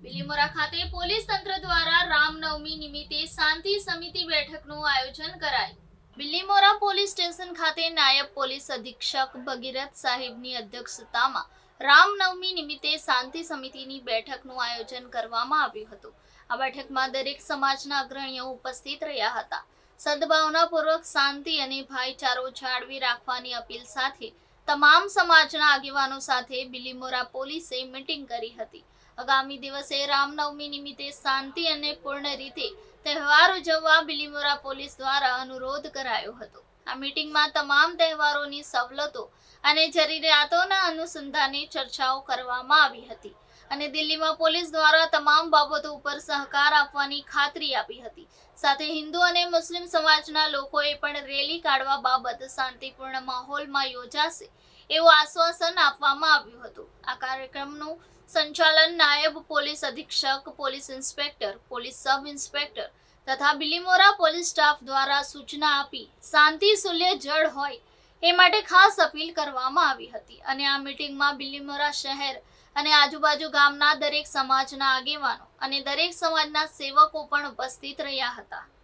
બિલીમોરા ખાતે પોલીસ તંત્ર દ્વારા રામનવમી નિમિત્તે શાંતિ સમિતિ બેઠકનું આયોજન કરાયું. બિલીમોરા પોલીસ સ્ટેશન ખાતે નાયબ પોલીસ અધિક્ષક ભગીરથ સાહેબની અધ્યક્ષતામાં રામનવમી નિમિત્તે શાંતિ સમિતિની બેઠકનું આયોજન કરવામાં આવ્યું હતું. આ બેઠકમાં દરેક સમાજના અગ્રણીઓ ઉપસ્થિત રહ્યા હતા. સદભાવનાપૂર્વક શાંતિ અને ભાઈચારો જાળવી રાખવાની અપીલ સાથે તમામ સમાજના આગેવાનો સાથે બિલીમોરા પોલીસે મીટિંગ કરી હતી. આગામી દિવસે રામનવમી નિમિત્તે શાંતિ અને પૂર્ણ રીતે તહેવાર ઉજવવા બિલીમોરા પોલીસ દ્વારા અનુરોધ કરાયો હતો. આ મીટિંગમાં તમામ તહેવારોની સવલતો અને જરૂરિયાતોના અનુસંધાને ચર્ચાઓ કરવામાં આવી હતી અને દિલ્હીમાં પોલીસ દ્વારા તમામ બાબતો ઉપર સહકાર આપવાની ખાતરી આપી હતી. સાથે હિન્દુ અને મુસ્લિમ સમાજના લોકોએ પણ રેલી કાઢવા બાબત શાંતિપૂર્ણ માહોલમાં યોજાશે એવું આશ્વાસન આપવામાં આવ્યું હતું. આ કાર્યક્રમનું સંચાલન નાયબ પોલીસ અધિક્ષક, police inspector, police sub inspector તથા બિલીમોરા પોલીસ સ્ટાફ દ્વારા સૂચના આપી શાંતિ સુલ્ય જળ હોય એ માટે ખાસ અપીલ કરવામાં આવી હતી અને આ મીટિંગમાં બિલીમોરા શહેર અને આજુબાજુ ગામના દરેક સમાજના આગેવાનો અને દરેક સમાજના સેવકો પણ ઉપસ્થિત રહ્યા હતા.